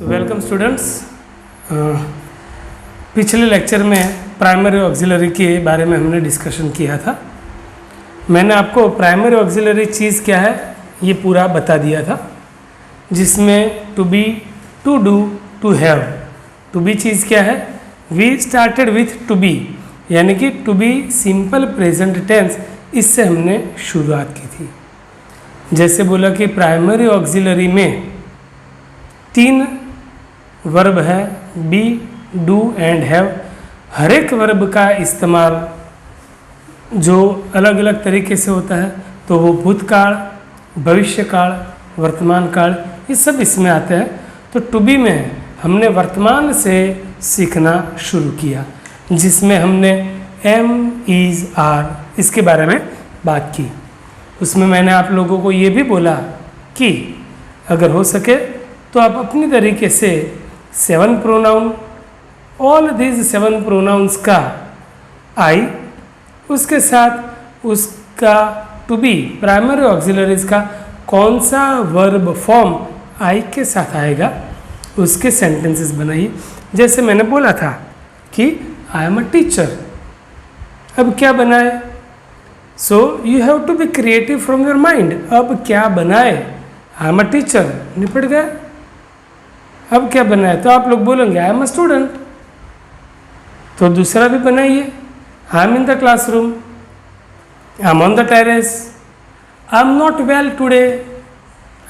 Welcome students. पिछले lecture में primary auxiliary के बारे में हमने डिस्कशन किया था। मैंने आपको प्राइमरी ऑक्सिलरी चीज़ क्या है ये पूरा बता दिया था, जिसमें to be, to do, to have. To be चीज़ क्या है? We started with to be, यानी कि to be simple present tense, इससे हमने शुरुआत की थी। जैसे बोला कि प्राइमरी ऑक्सिलरी में 3 वर्ब है, बी, डू एंड हैव। हर एक वर्ब का इस्तेमाल जो अलग अलग तरीके से होता है, तो वो भूतकाल, भविष्यकाल, वर्तमान काल, ये सब इसमें आते हैं। तो टू बी में हमने वर्तमान से सीखना शुरू किया, जिसमें हमने एम, इज, आर इसके बारे में बात की। उसमें मैंने आप लोगों को ये भी बोला कि अगर हो सके तो आप अपनी तरीके से 7 प्रोनाउन, ऑल दीज 7 प्रोनाउंस का आई, उसके साथ उसका टू बी प्राइमरी ऑक्सिलरीज का कौन सा वर्ब फॉर्म आई के साथ आएगा, उसके सेंटेंसेस बनाइए। जैसे मैंने बोला था कि आई एम अ टीचर, अब क्या बनाए? So you have to be creative from your mind. अब क्या बनाए? आई एम अ टीचर, निपट गया। अब क्या बनाए? तो आप लोग बोलेंगे आई एम अ स्टूडेंट, तो दूसरा भी बनाइए। आई am in the classroom, I M on the terrace, I am not well today,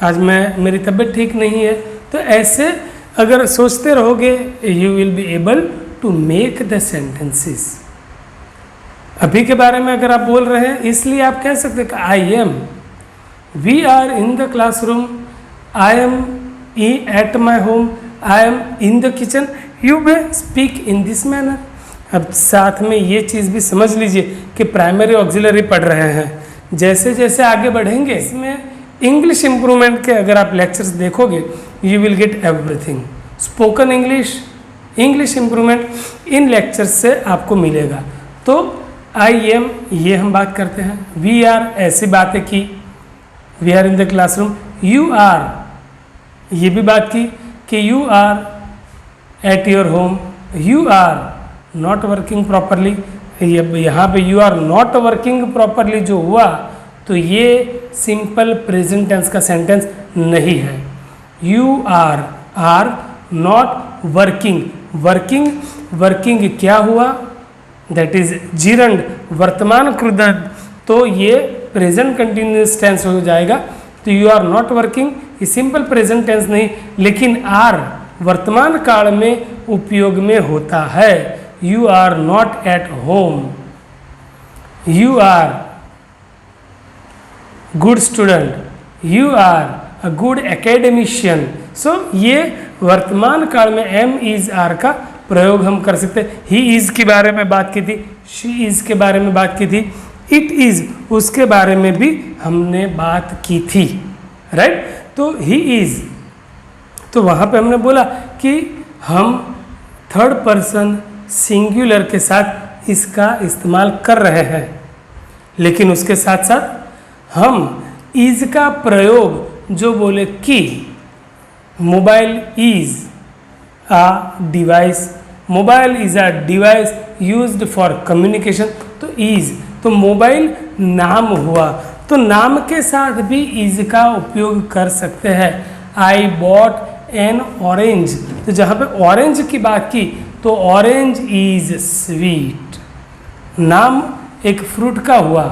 आज मेरी तबीयत ठीक नहीं है। तो ऐसे अगर सोचते रहोगे, you will be able to make the sentences. अभी के बारे में अगर आप बोल रहे हैं, इसलिए आप कह सकते हैं कि I am, we are in the classroom, I am at my home, I am in the kitchen, you may speak in this manner. अब साथ में ये चीज़ भी समझ लीजिए कि प्राइमरी ऑक्सिलरी पढ़ रहे हैं। जैसे जैसे आगे बढ़ेंगे, इसमें इंग्लिश इम्प्रूवमेंट के अगर आप लेक्चर्स देखोगे, you will get everything. Spoken English, English improvement, in lectures से आपको मिलेगा। तो आई एम ये हम बात करते हैं, वी आर ऐसी बातें की, we are in the classroom. You are ये भी बात की कि you are at your home, you are not working properly. यहाँ पे you are not working properly जो हुआ, तो ये सिंपल प्रेजेंट टेंस का सेंटेंस नहीं है। You are not working, working, working क्या हुआ? दैट इज जीरंड, वर्तमान कृदंत, तो ये प्रेजेंट कंटिन्यूअस टेंस हो जाएगा। तो यू आर नॉट वर्किंग ये सिंपल प्रेजेंट टेंस नहीं, लेकिन आर वर्तमान काल में उपयोग में होता है। You are not at home, you are good student, you are a good academician. So ये वर्तमान काल में एम, इज, आर का प्रयोग हम कर सकते हैं। ही इज के बारे में बात की थी, शी इज के बारे में बात की थी, इट इज उसके बारे में भी हमने बात की थी, राइट। तो ही इज, तो वहाँ पे हमने बोला कि हम थर्ड पर्सन सिंगुलर के साथ इसका इस्तेमाल कर रहे हैं, लेकिन उसके साथ साथ हम इज का प्रयोग जो बोले कि mobile is a device, mobile is a device used for communication, तो इज, तो मोबाइल नाम हुआ, तो नाम के साथ भी इज का उपयोग कर सकते हैं। आई बॉट एन ऑरेंज, तो जहाँ पे ऑरेंज की बात की, तो ऑरेंज इज स्वीट, नाम एक फ्रूट का हुआ,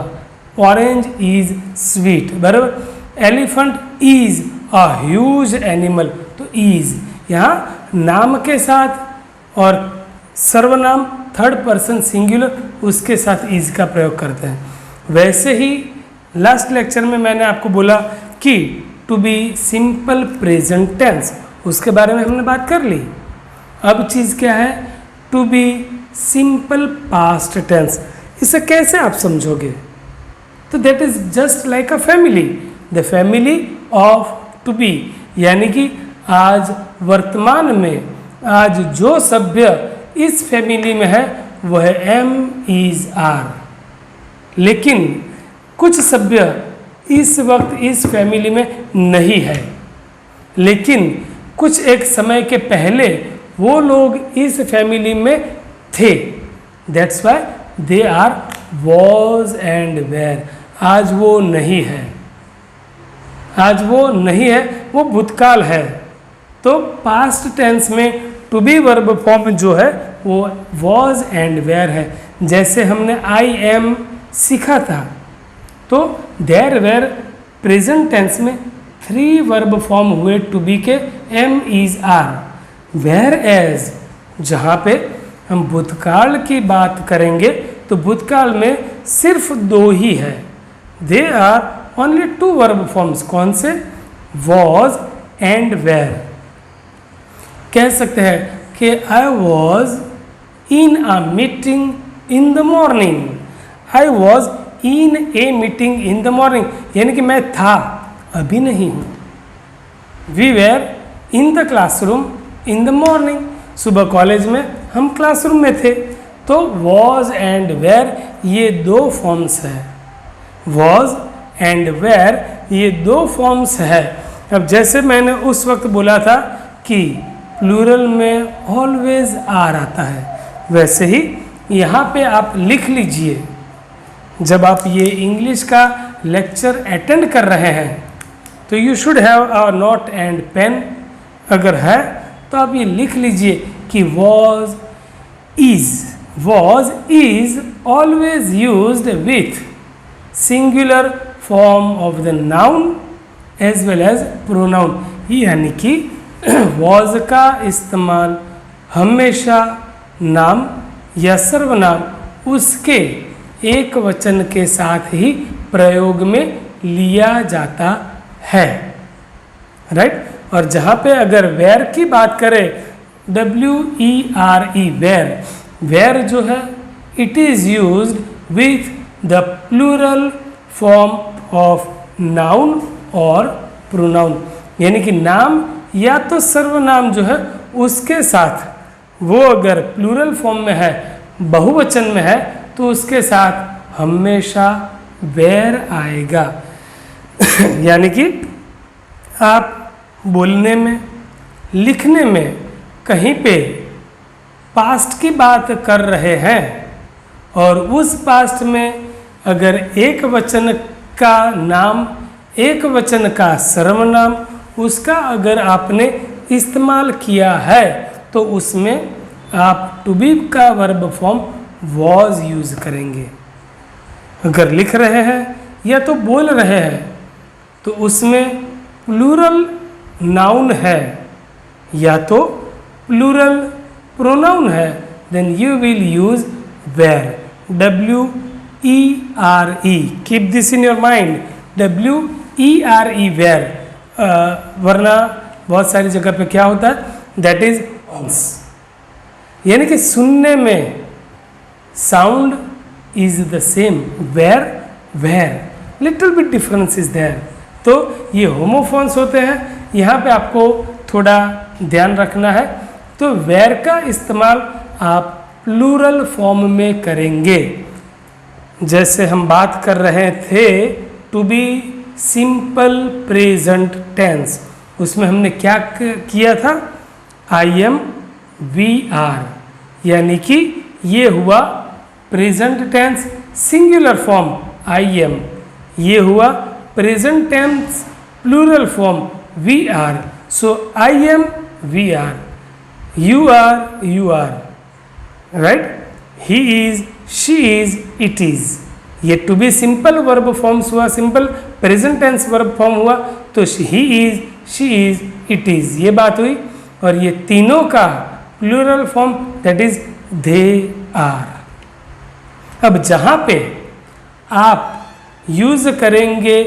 ऑरेंज इज स्वीट, बराबर। Elephant is a huge animal, तो इज यहाँ नाम के साथ और सर्वनाम थर्ड पर्सन सिंगुलर उसके साथ इज का प्रयोग करते हैं। वैसे ही लास्ट लेक्चर में मैंने आपको बोला कि to be simple present tense, उसके बारे में हमने बात कर ली। अब चीज़ क्या है? To be simple past tense. इसे कैसे आप समझोगे? तो that is just like a family, the family of to be, यानी कि आज वर्तमान में आज जो सभ्य इस फैमिली में है वह है एम, इज, आर, लेकिन कुछ सभ्य इस वक्त इस फैमिली में नहीं है, लेकिन कुछ एक समय के पहले वो लोग इस फैमिली में थे, that's why they are was and were. आज वो नहीं है, आज वो नहीं है, वो भूतकाल है। तो पास्ट टेंस में टू बी वर्ब फॉर्म जो है वो वॉज एंड वेर है। जैसे हमने आई एम सीखा था, तो देयर वेर प्रेजेंट टेंस में 3 वर्ब फॉर्म हुए टू बी के, am is are. Were as जहाँ पे हम भूतकाल की बात करेंगे तो भूतकाल में सिर्फ 2 ही है, they are only 2 verb forms. कौन से? Was and were. कह सकते हैं कि I was in a meeting in the morning. I was in a meeting in the morning, यानी कि मैं था, अभी नहीं हूँ। We were in the classroom in the morning, सुबह कॉलेज में हम क्लासरूम में थे। तो वॉज एंड वेर ये 2 फॉर्म्स है, वॉज एंड वेर ये 2 फॉर्म्स है। अब जैसे मैंने उस वक्त बोला था कि प्लूरल में ऑलवेज आर आता है, वैसे ही यहाँ पे आप लिख लीजिए। जब आप ये इंग्लिश का लेक्चर अटेंड कर रहे हैं तो you should have a note and pen. अगर है तो आप ये लिख लीजिए कि was is always used with singular form of the noun as well as pronoun. यानी कि वॉज का इस्तेमाल हमेशा नाम या सर्वनाम उसके एक वचन के साथ ही प्रयोग में लिया जाता है, राइट। और जहाँ पे अगर वेर की बात करें, WERE वेर, वेर जो है it is used with the plural form of noun और प्रोनाउन। यानी कि नाम या तो सर्वनाम जो है उसके साथ, वो अगर प्लूरल फॉर्म में है, बहुवचन में है, तो उसके साथ हमेशा वेर आएगा। यानी कि आप बोलने में, लिखने में कहीं पे पास्ट की बात कर रहे हैं और उस पास्ट में अगर एक वचन का नाम, एक वचन का सर्वनाम उसका अगर आपने इस्तेमाल किया है तो उसमें आप टू बी का वर्ब फॉर्म वॉज यूज करेंगे। अगर लिख रहे हैं या तो बोल रहे हैं तो उसमें प्लूरल नाउन है या तो प्लूरल प्रोनाउन है, then you will use were, WERE। Keep this in your mind, WERE were. वरना बहुत सारी जगह पे क्या होता है, दैट इज ऑल्स। यानी कि सुनने में sound is the same, were were, little bit difference is there. तो ये होमोफोन्स होते हैं, यहाँ पे आपको थोड़ा ध्यान रखना है। तो वेर का इस्तेमाल आप प्लूरल फॉर्म में करेंगे। जैसे हम बात कर रहे थे to be simple present tense, उसमें हमने क्या किया था, आई एम वी आर, यानी कि ये हुआ present tense singular form I am, ये हुआ present tense plural form we are. So I am we are, you are, right, he is she is it is. ये to be simple verb forms हुआ, simple present tense verb form हुआ, तो he is, she is, it is, ये बात हुई। और ये तीनों का plural form that is they are. अब जहाँ पे आप यूज करेंगे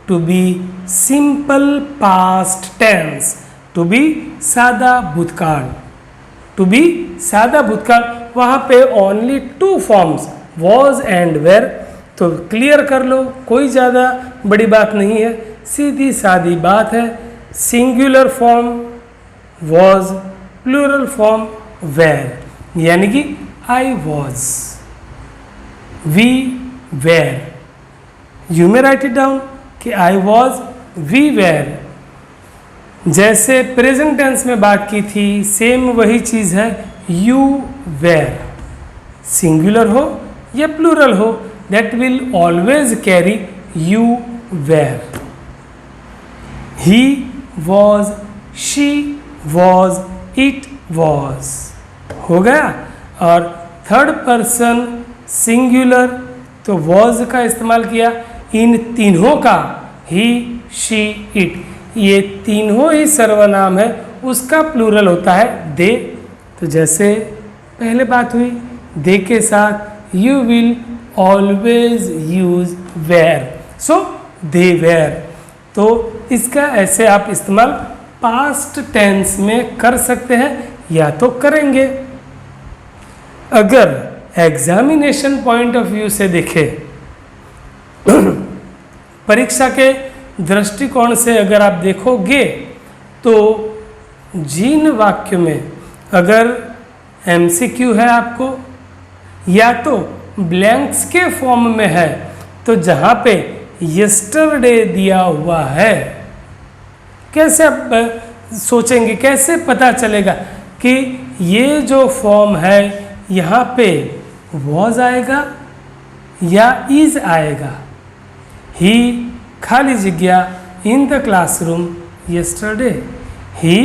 to be simple past tense, to be सादा भूतकाल, टू बी सादा भूतकाल, वहाँ पे only 2 forms was and were. तो क्लियर कर लो, कोई ज़्यादा बड़ी बात नहीं है, सीधी सादी बात है। Singular form was, plural form were, यानी कि I was, we were. You may write it down कि आई वॉज, वी वेर, जैसे प्रेजेंट टेंस में बात की थी, सेम वही चीज़ है, यू वेर, सिंगुलर हो या प्लूरल हो, that will always carry you were. He was, she was, it was, हो गया। और थर्ड पर्सन सिंगुलर, तो वॉज का इस्तेमाल किया। इन तीनों का, ही, शी, इट, ये तीनों ही सर्वनाम है, उसका प्लूरल होता है दे। तो जैसे पहले बात हुई, दे के साथ you will always use were, so they were. तो इसका ऐसे आप इस्तेमाल पास्ट टेंस में कर सकते हैं या तो करेंगे। अगर एग्जामिनेशन पॉइंट ऑफ व्यू से देखें, परीक्षा के दृष्टिकोण से अगर आप देखोगे, तो जिन वाक्यों में अगर एमसीक्यू है आपको, या तो ब्लैंक्स के फॉर्म में है, तो जहाँ पे यस्टरडे दिया हुआ है, कैसे आप सोचेंगे, कैसे पता चलेगा कि ये जो फॉर्म है यहाँ पे वॉज आएगा या इज आएगा। ही खाली जगह in the classroom yesterday, he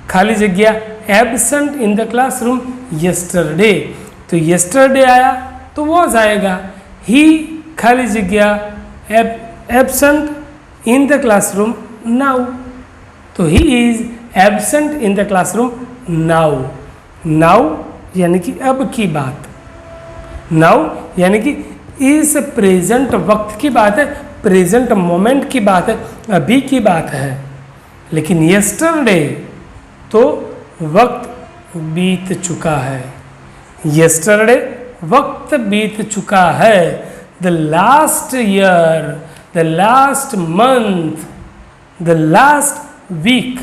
खाली जगह absent in the classroom yesterday, तो यस्टरडे आया तो वॉज आएगा। ही खाली जगह absent in the classroom now, तो he is absent in the classroom now. Now यानी कि अब की बात, नाउ यानी कि इस प्रेजेंट वक्त की बात है, प्रेजेंट मोमेंट की बात है, अभी की बात है। लेकिन यस्टरडे तो वक्त बीत चुका है, यस्टरडे वक्त बीत चुका है। The last year, the last month, the last week,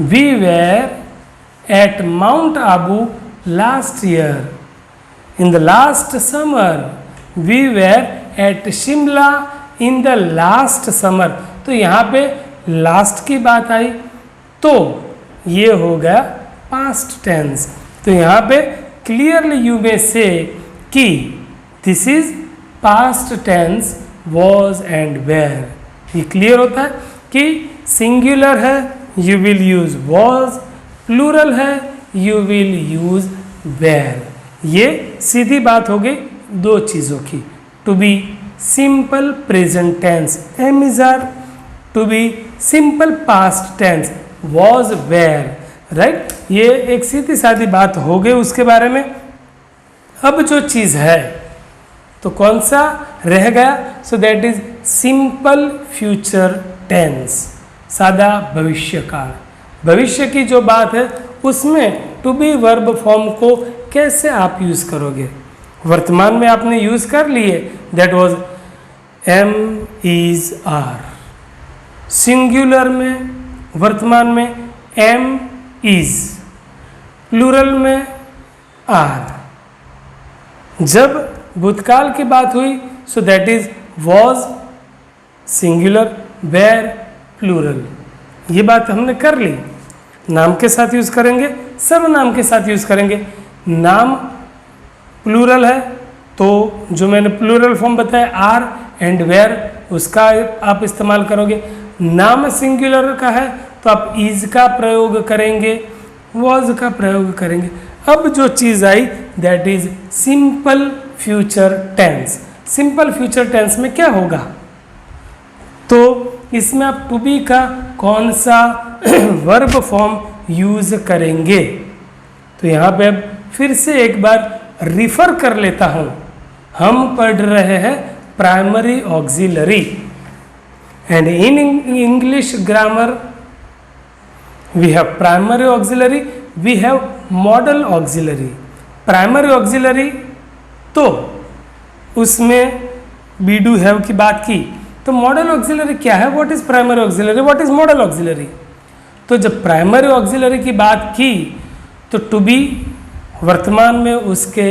we were at Mount Abu last year. In the last summer, we were at Shimla in the last summer. तो यहाँ पे लास्ट की बात आई, तो ये हो गया पास्ट टेंस। तो यहाँ पे clearly you may say that this is past tense was and were. ये क्लियर होता है कि सिंगुलर है, you will use was, plural है, यू विल यूज वेयर। ये सीधी बात हो गई दो चीज़ों की। To be simple present tense am is are, to be simple past tense was were, right. ये एक सीधी सादी बात हो गई उसके बारे में। अब जो चीज़ है तो कौन सा रह गया, so that is simple future tense, सादा भविष्य काल। भविष्य की जो बात है उसमें टू बी वर्ब फॉर्म को कैसे आप यूज करोगे। वर्तमान में आपने यूज कर लिए, that was am is are. Singular में वर्तमान में एम इज, प्लूरल में आर। जब भूतकाल की बात हुई, so that is was singular, were plural. ये बात हमने कर ली। नाम के साथ यूज करेंगे, सर्वनाम के साथ यूज करेंगे। नाम प्लूरल है तो जो मैंने प्लूरल फॉर्म बताया आर एंड वेयर, उसका आप इस्तेमाल करोगे। नाम सिंगुलर का है तो आप इज का प्रयोग करेंगे, वॉज का प्रयोग करेंगे। अब जो चीज़ आई that is simple future tense. Simple future tense में क्या होगा, तो इसमें आप टू बी का कौन सा वर्ब फॉर्म यूज करेंगे। तो यहाँ पे अब फिर से एक बार रिफर कर लेता हूँ। हम पढ़ रहे हैं primary auxiliary and in English grammar we have primary auxiliary, we have modal auxiliary. Primary auxiliary तो उसमें बी डू हैव की बात की, तो मॉडल ऑक्सिलरी क्या है, what is primary auxiliary, what is model auxiliary. तो जब प्राइमरी ऑक्सिलरी की बात की तो टू बी वर्तमान में उसके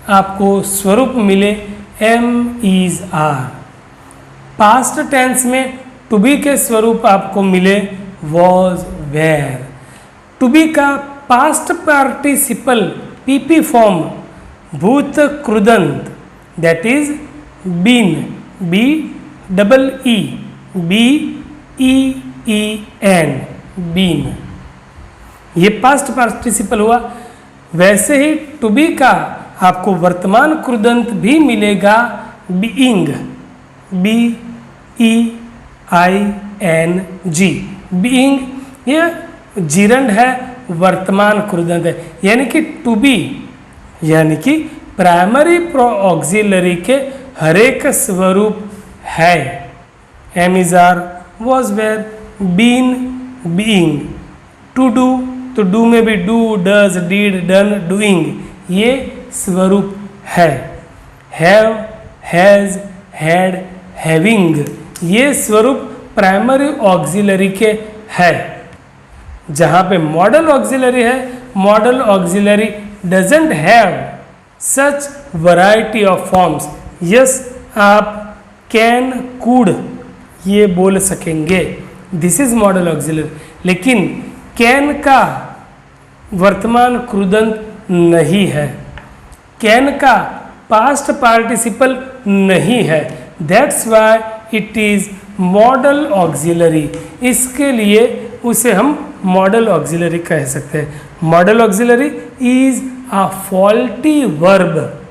आपको स्वरूप मिले am is are. Past tense में टू बी के स्वरूप आपको मिले वॉज, वेर। टू बी का पास्ट पार्टिसिपल पीपी फॉर्म भूत कृदंत, that is been, B double E, B E E N, been, ये पास्ट पार्टिसिपल हुआ। वैसे ही टू बी का आपको वर्तमान कृदंत भी मिलेगा, being, B E I N G, being, ये जीरंड है, वर्तमान कृदंत है, यानी कि टू बी यानी कि प्राइमरी ऑक्सिलरी के हर एक स्वरूप है। Am is are, was, were, been, being. To do, तो डू में भी do, does, did, done, doing, ये स्वरूप है। हैव, हैज, हैड, हैविंग, ये स्वरूप प्राइमरी ऑक्सिलरी के है। जहाँ पे मॉडल ऑक्सिलरी है, model auxiliary doesn't have such variety of forms. Yes, आप कैन, कुड ये बोल सकेंगे, दिस इज मॉडल ऑक्सिलरी, लेकिन कैन का वर्तमान कृदंत नहीं है, कैन का पास्ट पार्टिसिपल नहीं है, that's why it is model auxiliary. इसके लिए उसे हम मॉडल ऑक्सिलरी कह सकते हैं। Model auxiliary is a faulty verb,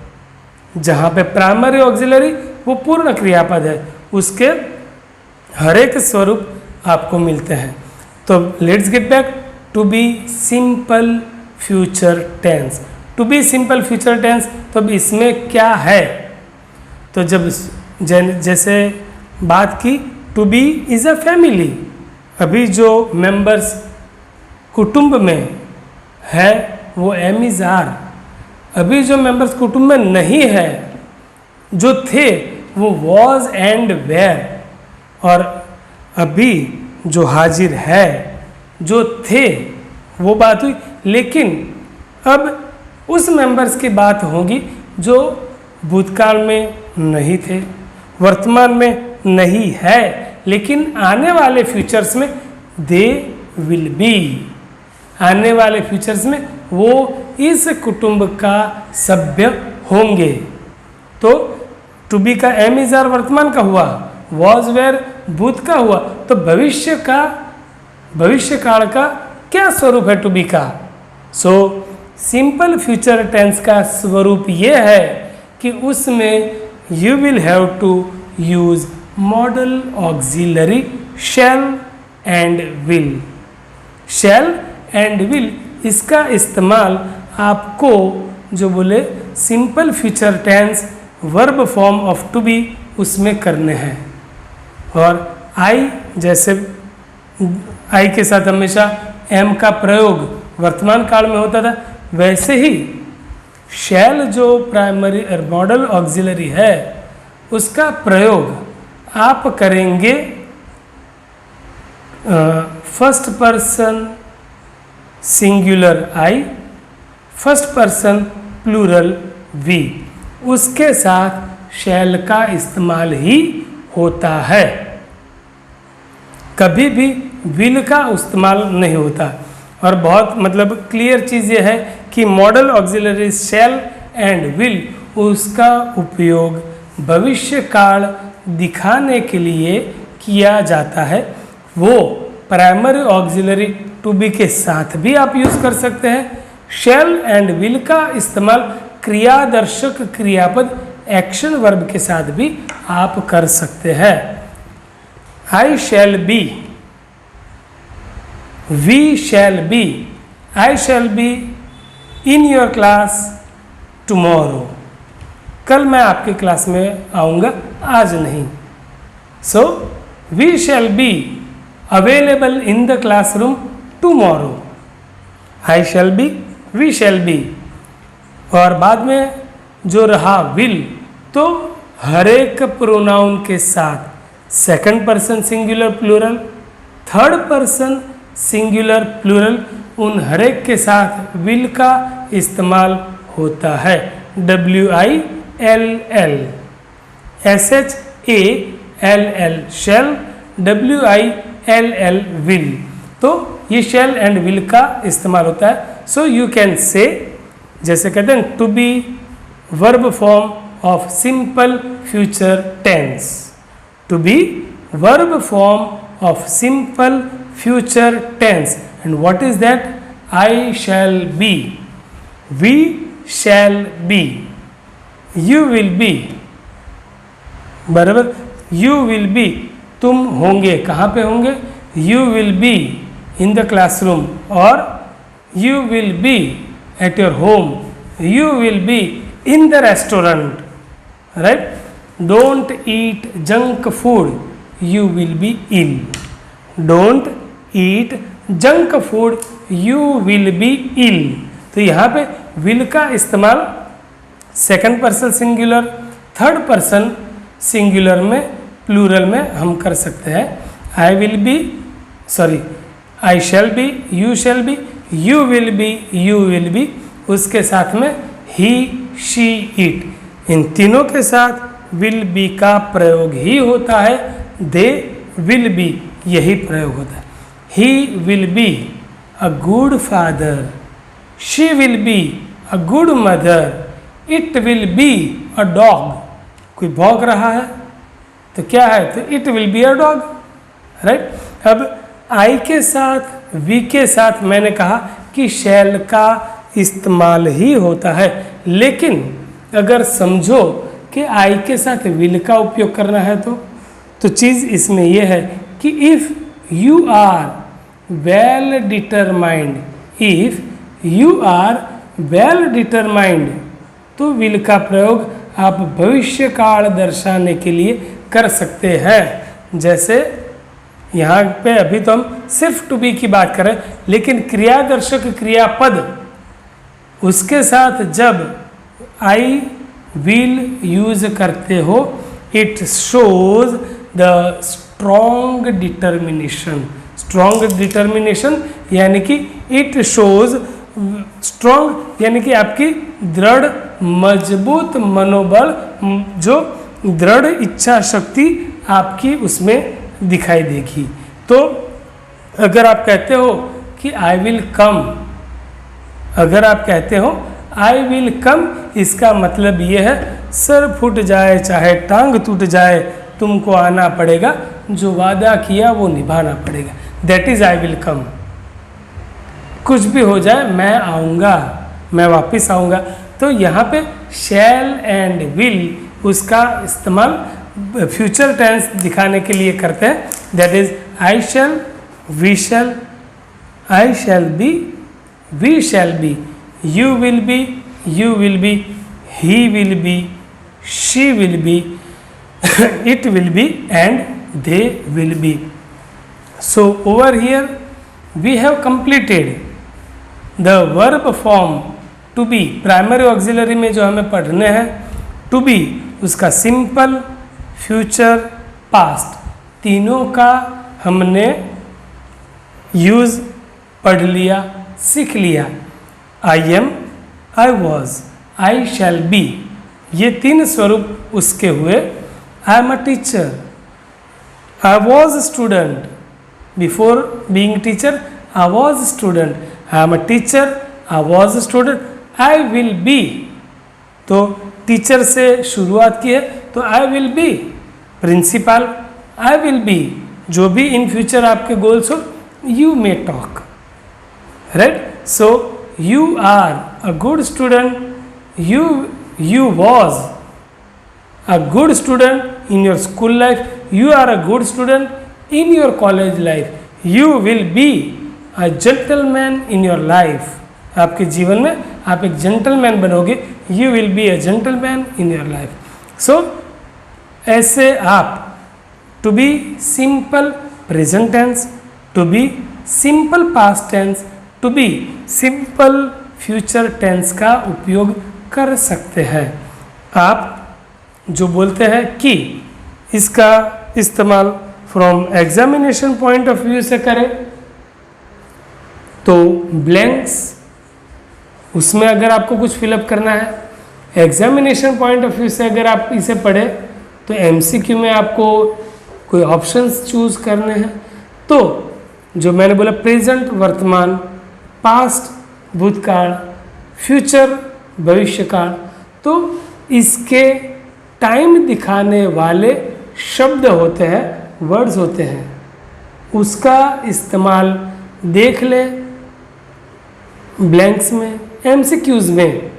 जहाँ पे प्राइमरी ऑक्सिलरी वो पूर्ण क्रियापद है, उसके हर एक स्वरूप आपको मिलते हैं। तो let's get back to be simple future tense. To be simple future tense, तो अब इसमें क्या है? तो जब जैसे बात की to be is a family, अभी जो मेंबर्स कुटुंब में है वो एम इज आर, अभी जो मेंबर्स कुटुंब में नहीं है, जो थे वो वॉज एंड वेर, और अभी जो हाजिर है, जो थे वो बात हुई। लेकिन अब उस मेंबर्स की बात होगी जो भूतकाल में नहीं थे, वर्तमान में नहीं है, लेकिन आने वाले फ्यूचर्स में दे विल बी, आने वाले फ्यूचर्स में वो इस कुटुंब का सभ्य होंगे। तो टू बी का एम इज आर वर्तमान का हुआ, वॉज वेर भूत का हुआ, तो भविष्य का, भविष्य काल का क्या स्वरूप है टू बी का? सो सिंपल फ्यूचर टेंस का स्वरूप ये है कि उसमें you will have to use modal auxiliary shall and will. Shall and will, इसका इस्तेमाल आपको जो बोले simple future tense verb form of to be उसमें करने हैं। और आई, जैसे आई के साथ हमेशा एम का प्रयोग वर्तमान काल में होता था, वैसे ही शैल जो प्राइमरी मॉडल ऑक्सिलरी है उसका प्रयोग आप करेंगे first person singular I, first person plural we, उसके साथ शैल का इस्तेमाल ही होता है, कभी भी विल का इस्तेमाल नहीं होता। और बहुत मतलब क्लियर चीज़ ये है कि modal auxiliary shall and will, उसका उपयोग भविष्य काल दिखाने के लिए किया जाता है। वो प्राइमरी ऑक्सिलरी टू बी के साथ भी आप यूज़ कर सकते हैं। शैल एंड विल का इस्तेमाल क्रियादर्शक क्रियापद एक्शन वर्ब के साथ भी आप कर सकते हैं। I shall be, we shall be, I shall be in your class tomorrow, कल मैं आपकी क्लास में आऊँगा, आज नहीं। So we shall be available in the classroom tomorrow, I shall be, we shall be. और बाद में जो रहा विल, तो हर एक प्रोनाउन के साथ second person singular plural, third person singular plural, उन हर एक के साथ विल का इस्तेमाल होता है। WILL, SHALL, shall, WILL will. तो ये शैल एंड विल का इस्तेमाल होता है। सो यू कैन से, जैसे कहते हैं to be verb form of simple future tense, to be verb form of simple future tense. And what is that? I shall be, we shall be, you will be, बराबर, you will be, तुम होंगे, कहाँ पे होंगे? You will be in the classroom, और you will be at your home, you will be in the restaurant, right? Don't eat junk food, you will be ill, don't eat junk food, you will be ill. तो यहाँ पे will का इस्तेमाल second person singular, third person singular में, plural में हम कर सकते हैं। I will be, sorry, I shall be, you shall be, you will be, you will be, उसके साथ में ही, शी, इट, इन तीनों के साथ विल बी का प्रयोग ही होता है। दे विल बी, यही प्रयोग होता है। He will be a good father, she will be a good mother, it will be a dog. कोई भौंक रहा है तो क्या है? तो it will be a dog, right? अब आई के साथ, वी के साथ मैंने कहा कि शैल का इस्तेमाल ही होता है, लेकिन अगर समझो कि आई के साथ विल का उपयोग करना है तो चीज़ इसमें यह है कि if you are well determined, if you are well determined, तो विल का प्रयोग आप भविष्य काल दर्शाने के लिए कर सकते हैं। जैसे यहाँ पे अभी तो हम सिर्फ टू बी की बात करें, लेकिन क्रियादर्शक क्रियापद उसके साथ जब आई विल यूज करते हो, it shows the strong determination, strong determination यानी कि इट शोज स्ट्रॉन्ग, यानी कि आपकी दृढ़ मजबूत मनोबल, जो दृढ़ इच्छा शक्ति आपकी उसमें दिखाई देगी। तो अगर आप कहते हो कि आई विल कम, अगर आप कहते हो आई विल कम, इसका मतलब ये है सर फूट जाए चाहे टांग टूट जाए, तुमको आना पड़ेगा, जो वादा किया वो निभाना पड़ेगा। That is I will come. कुछ भी हो जाए मैं आऊँगा, मैं वापस आऊँगा। तो यहाँ पे शैल एंड विल उसका इस्तेमाल फ्यूचर टेंस दिखाने के लिए करते हैं। That is I shall, we shall, I shall be, we shall be, you will be, you will be, he will be, she will be, it will be, and they will be. So over here we have completed the verb form to be, primary auxiliary में जो हमें पढ़ने हैं to be, उसका simple, future, past, तीनों का हमने use पढ़ लिया, सीख लिया। I am, I was, I shall B, ये तीन स्वरूप उसके हुए। I am a teacher, I was student, before being teacher I was student, I am a teacher, I was student, I will B, तो टीचर से शुरुआत की है तो आई will B principal, I will B जो भी इन फ्यूचर आपके goals हो, you may talk, right? So you are a good student, you was a good student in your school life, you are a good student in your college life, you will be a gentleman in your life, आपके जीवन में आप एक gentleman बनोगे, you will be a gentleman in your life. So ऐसे आप to be simple present tense, to be simple past tense, to be simple future tense का उपयोग कर सकते हैं। आप जो बोलते हैं कि इसका इस्तेमाल from examination point of view से करें तो ब्लैंक्स, उसमें अगर आपको कुछ फिलअप करना है, एग्जामिनेशन पॉइंट ऑफ व्यू से अगर आप इसे पढ़ें तो एमसीक्यू में आपको कोई ऑप्शंस चूज करने हैं। तो जो मैंने बोला प्रेजेंट वर्तमान, पास्ट भूतकाल, फ्यूचर भविष्यकाल, तो इसके टाइम दिखाने वाले शब्द होते हैं, वर्ड्स होते हैं, उसका इस्तेमाल देख ले ब्लैंक्स में, एमसीक्यूज में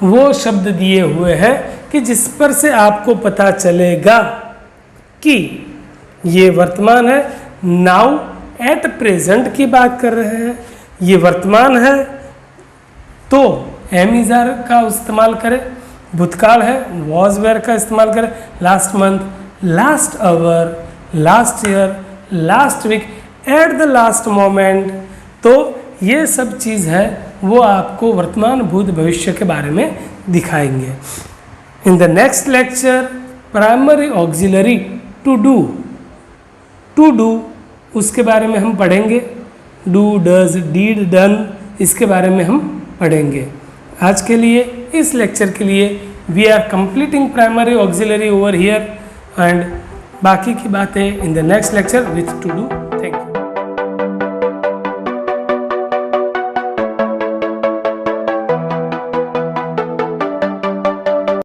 वो शब्द दिए हुए हैं कि जिस पर से आपको पता चलेगा कि ये वर्तमान है, नाउ एट प्रेजेंट की बात कर रहे हैं, ये वर्तमान है तो एम इज आर का इस्तेमाल करें, भूतकाल है वॉज वेयर का इस्तेमाल करें, last month, last hour, last year, last week, at the last moment. तो ये सब चीज़ है वो आपको वर्तमान भूत भविष्य के बारे में दिखाएंगे। In the next lecture primary auxiliary to do उसके बारे में हम पढ़ेंगे, डू, डज, डीड, डन, इसके बारे में हम पढ़ेंगे। आज के लिए इस लेक्चर के लिए we are completing primary auxiliary over here and बाकी की बातें in the next lecture with to do.